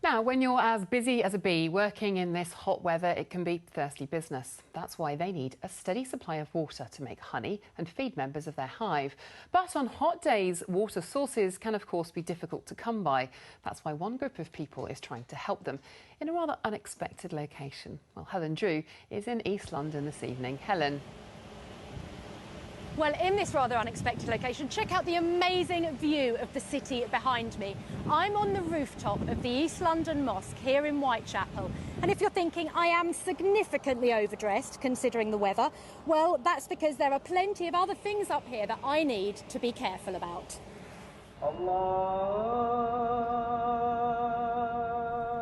Now, when you're as busy as a bee working in this hot weather, it can be thirsty business. That's why they need a steady supply of water to make honey and feed members of their hive. But on hot days, water sources can of course be difficult to come by. That's why one group of people is trying to help them in a rather unexpected location. Well, Helen Drew is in East London this evening. Helen. Well, in this rather unexpected location, check out the amazing view of the city behind me. I'm on the rooftop of the East London Mosque here in Whitechapel. And if you're thinking I am significantly overdressed considering the weather, well, that's because there are plenty of other things up here that I need to be careful about.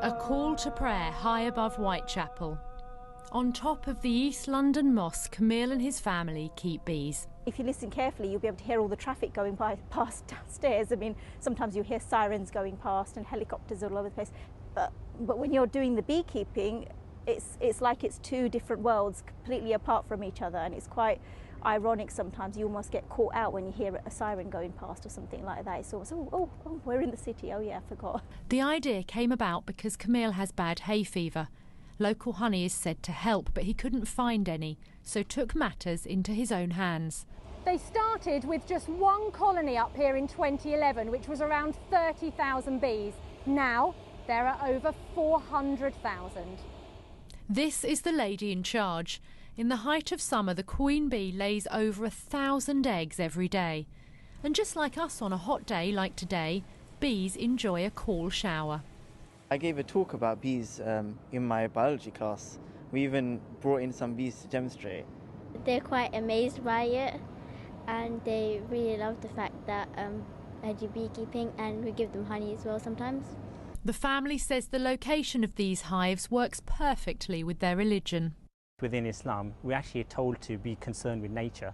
A call to prayer high above Whitechapel. On top of the East London Mosque, Camille and his family keep bees. If you listen carefully, you'll be able to hear all the traffic going past downstairs. I mean, sometimes you hear sirens going past and helicopters all over the place. But when you're doing the beekeeping, it's like it's two different worlds completely apart from each other, and it's quite ironic sometimes. You almost get caught out when you hear a siren going past or something like that. It's almost, oh, we're in the city. Oh yeah, I forgot. The idea came about because Camille has bad hay fever. Local honey is said to help, but he couldn't find any, so took matters into his own hands. They started with just one colony up here in 2011, which was around 30,000 bees. Now there are over 400,000. This is the lady in charge. In the height of summer, the queen bee lays over 1,000 eggs every day. And just like us on a hot day like today, bees enjoy a cool shower. I gave a talk about bees in my biology class. We even brought in some bees to demonstrate. They're quite amazed by it, and they really love the fact that I do beekeeping, and we give them honey as well sometimes. The family says the location of these hives works perfectly with their religion. Within Islam, we're actually told to be concerned with nature.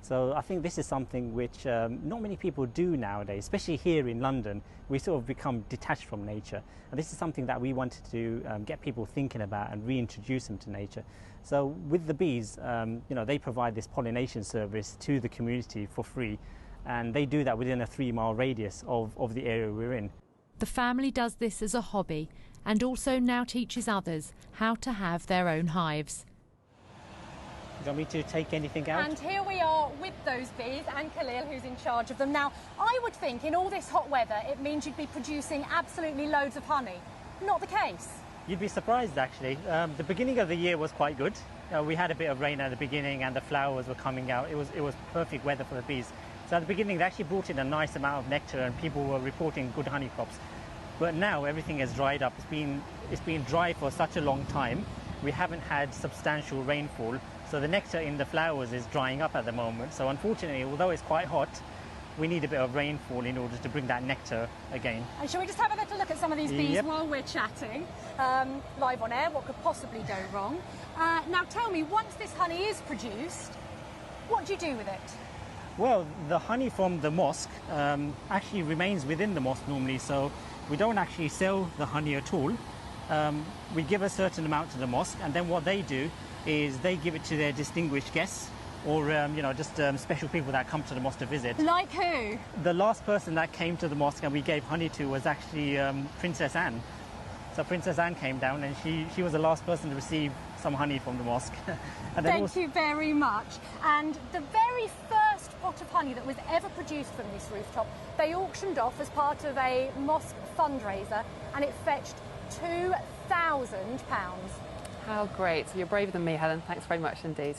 So I think this is something which not many people do nowadays, especially here in London. We sort of become detached from nature. And this is something that we wanted to get people thinking about and reintroduce them to nature. So with the bees, they provide this pollination service to the community for free. And they do that within a 3-mile radius of the area we're in. The family does this as a hobby and also now teaches others how to have their own hives. Do you want me to take anything out? And here we are with those bees and Khalil, who's in charge of them. Now, I would think in all this hot weather, it means you'd be producing absolutely loads of honey. Not the case. You'd be surprised, actually. The beginning of the year was quite good. We had a bit of rain at the beginning and the flowers were coming out. It was perfect weather for the bees. So at the beginning, they actually brought in a nice amount of nectar and people were reporting good honey crops. But now everything has dried up. It's been dry for such a long time. We haven't had substantial rainfall. So the nectar in the flowers is drying up at the moment. So unfortunately, although it's quite hot, we need a bit of rainfall in order to bring that nectar again. And shall we just have a little look at some of these bees while we're chatting? Live on air, what could possibly go wrong? Now tell me, once this honey is produced, what do you do with it? Well, the honey from the mosque actually remains within the mosque normally, so we don't actually sell the honey at all. We give a certain amount to the mosque, and then what they do is they give it to their distinguished guests or, just special people that come to the mosque to visit. Like who? The last person that came to the mosque and we gave honey to was actually Princess Anne. So Princess Anne came down and she was the last person to receive some honey from the mosque. And Thank you very much. And the very first pot of honey that was ever produced from this rooftop, they auctioned off as part of a mosque fundraiser, and it fetched £2,000. How great. You're braver than me, Helen. Thanks very much indeed.